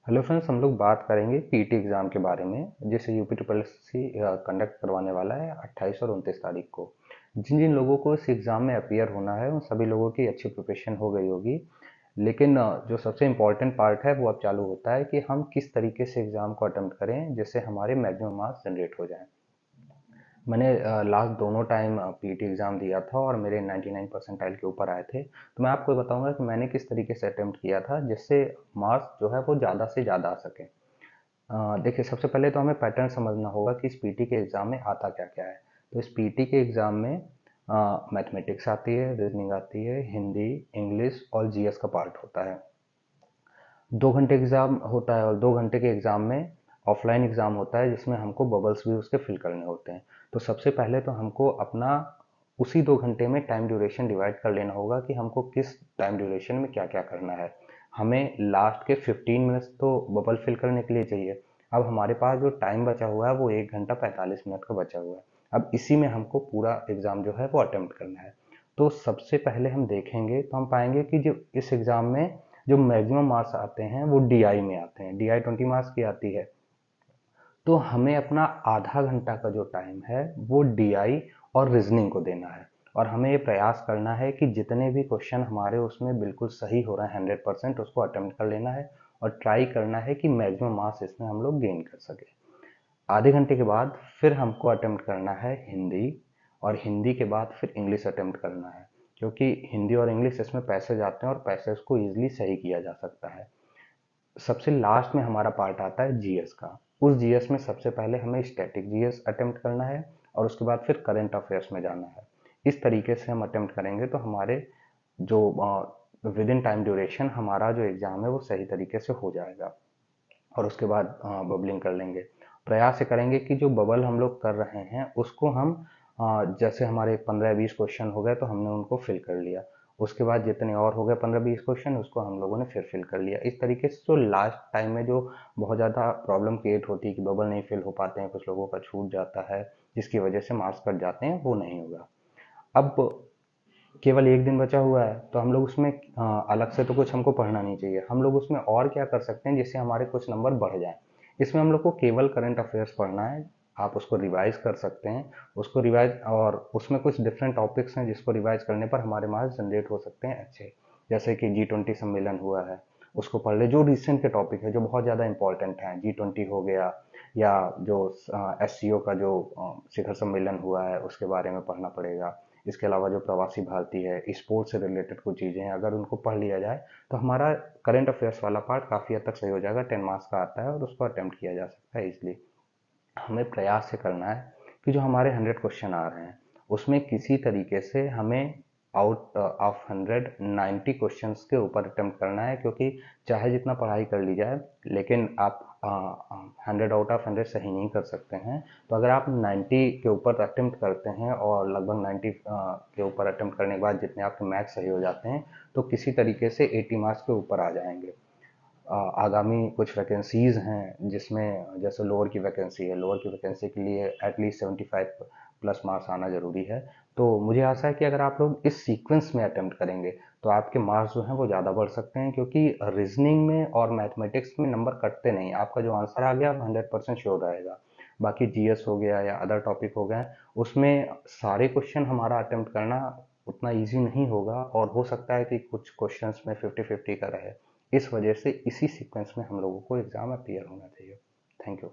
Hello friends, हम लोग बात करेंगे पीटी एग्ज़ाम के बारे में जिसे यूपी ट्रिपल सी कंडक्ट करवाने वाला है 28 और 29 तारीख को। जिन जिन लोगों को इस एग्ज़ाम में अपीयर होना है उन सभी लोगों की अच्छी प्रिपरेशन हो गई होगी। लेकिन जो सबसे इम्पोर्टेंट पार्ट है वो अब चालू होता है कि हम किस तरीके से एग्ज़ाम को अटेम्प्ट करें जिससे हमारे मैक्सिमम मार्क्स जनरेट हो जाएं। मैंने लास्ट दोनों टाइम पीटी एग्ज़ाम दिया था और मेरे 99 परसेंटाइल के ऊपर आए थे। तो मैं आपको बताऊंगा कि मैंने किस तरीके से अटेम्प्ट किया था जिससे मार्क्स जो है वो ज़्यादा से ज़्यादा आ सके। देखिए, सबसे पहले तो हमें पैटर्न समझना होगा कि इस पीटी के एग्ज़ाम में आता क्या क्या है। तो इस पीटी के एग्ज़ाम में मैथमेटिक्स आती है, रीजनिंग आती है, हिंदी, इंग्लिश और जीएस का पार्ट होता है। 2 घंटे एग्ज़ाम होता है और 2 घंटे के एग्ज़ाम में ऑफलाइन एग्ज़ाम होता है जिसमें हमको बबल्स भी उसके फिल करने होते हैं। तो सबसे पहले तो हमको अपना उसी 2 घंटे में टाइम ड्यूरेशन डिवाइड कर लेना होगा कि हमको किस टाइम ड्यूरेशन में क्या क्या करना है। हमें लास्ट के 15 मिनट्स तो बबल फिल करने के लिए चाहिए। अब हमारे पास जो टाइम बचा हुआ है वो 1 घंटा 45 मिनट का बचा हुआ है। अब इसी में हमको पूरा एग्ज़ाम जो है वो अटेम्प्ट करना है। तो सबसे पहले हम देखेंगे तो हम पाएंगे कि जो इस एग्ज़ाम में जो मैक्सिमम मार्क्स आते हैं वो डीआई में आते हैं। डीआई 20 मार्क्स की आती है। तो हमें अपना आधा घंटा का जो टाइम है वो डीआई और रीजनिंग को देना है। और हमें ये प्रयास करना है कि जितने भी क्वेश्चन हमारे उसमें बिल्कुल सही हो रहे हैं 100% उसको अटेम्प्ट कर लेना है। और ट्राई करना है कि मैक्सिमम मार्क्स इसमें हम लोग गेन कर सके। आधे घंटे के बाद फिर हमको अटेम्प्ट करना है हिंदी। और हिंदी के बाद फिर इंग्लिश अटेम्प्ट करना है, क्योंकि हिंदी और इंग्लिश इसमें पैसे जाते हैं और पैसे को ईजिली सही किया जा सकता है। सबसे लास्ट में हमारा पार्ट आता है जीएस का। उस जीएस में सबसे पहले हमें स्टैटिक जीएस अटेम्प्ट करना है और उसके बाद फिर करंट अफेयर्स में जाना है। इस तरीके से हम अटेम्प्ट करेंगे तो हमारे जो विद इन टाइम ड्यूरेशन हमारा जो एग्ज़ाम है वो सही तरीके से हो जाएगा। और उसके बाद बबलिंग कर लेंगे। प्रयास ये करेंगे कि जो बबल हम लोग कर रहे हैं उसको हम जैसे हमारे 15-20 क्वेश्चन हो गए तो हमने उनको फिल कर लिया। उसके बाद जितने और हो गए 15-20 क्वेश्चन उसको हम लोगों ने फिर फिल कर लिया। इस तरीके से जो लास्ट टाइम में जो बहुत ज़्यादा प्रॉब्लम क्रिएट होती है कि बबल नहीं फिल हो पाते हैं, कुछ लोगों का छूट जाता है जिसकी वजह से मार्क्स कट जाते हैं, वो नहीं होगा। अब केवल एक दिन बचा हुआ है तो हम लोग उसमें अलग से तो कुछ हमको पढ़ना नहीं चाहिए। हम लोग उसमें और क्या कर सकते हैं जिससे हमारे कुछ नंबर बढ़ जाएं। इसमें हम लोग को केवल करंट अफेयर्स पढ़ना है। आप उसको रिवाइज कर सकते हैं। उसको रिवाइज और उसमें कुछ डिफरेंट टॉपिक्स हैं जिसको रिवाइज करने पर हमारे मार्क्स जनरेट हो सकते हैं अच्छे। जैसे कि G20 सम्मेलन हुआ है, उसको पढ़ ले। जो रिसेंट के टॉपिक है जो बहुत ज़्यादा इंपॉर्टेंट हैं, G20 हो गया, या जो SCO का जो शिखर सम्मेलन हुआ है उसके बारे में पढ़ना पड़ेगा। इसके अलावा जो प्रवासी भारतीय है, स्पोर्ट्स से रिलेटेड कुछ चीज़ें हैं, अगर उनको पढ़ लिया जाए तो हमारा करंट अफेयर्स वाला पार्ट काफ़ी हद तक सही हो जाएगा। 10 मार्क्स का आता है और उसको अटेम्प्ट किया जा सकता है इसलिए। हमें प्रयास ये करना है कि जो हमारे 100 क्वेश्चन आ रहे हैं उसमें किसी तरीके से हमें आउट ऑफ 190 क्वेश्चंस के ऊपर अटेम्प्ट करना है, क्योंकि चाहे जितना पढ़ाई कर ली जाए लेकिन आप 100 आउट ऑफ 100 सही नहीं कर सकते हैं। तो अगर आप 90 के ऊपर अटेम्प्ट करते हैं और लगभग 90 के ऊपर अटेम्प्ट करने के बाद जितने आपके मैथ्स सही हो जाते हैं तो किसी तरीके से 80 मार्क्स के ऊपर आ जाएंगे। आगामी कुछ वैकेंसीज हैं जिसमें जैसे लोअर की वैकेंसी है, लोअर की वैकेंसी के लिए एटलीस्ट 75 प्लस मार्क्स आना जरूरी है। तो मुझे आशा है कि अगर आप लोग इस सीक्वेंस में अटेम्प्ट करेंगे तो आपके मार्क्स जो हैं वो ज़्यादा बढ़ सकते हैं, क्योंकि रीजनिंग में और मैथमेटिक्स में नंबर कटते नहीं। आपका जो आंसर आ गया 100% श्योर रहेगा। बाकी जीएस हो गया या अदर टॉपिक हो गए उसमें सारे क्वेश्चन हमारा अटेम्प्ट करना उतना ईजी नहीं होगा और हो सकता है कि कुछ क्वेश्चंस में 50-50 का रहे। इस वजह से इसी सीक्वेंस में हम लोगों को एग्ज़ाम अपीयर होना चाहिए। Thank you.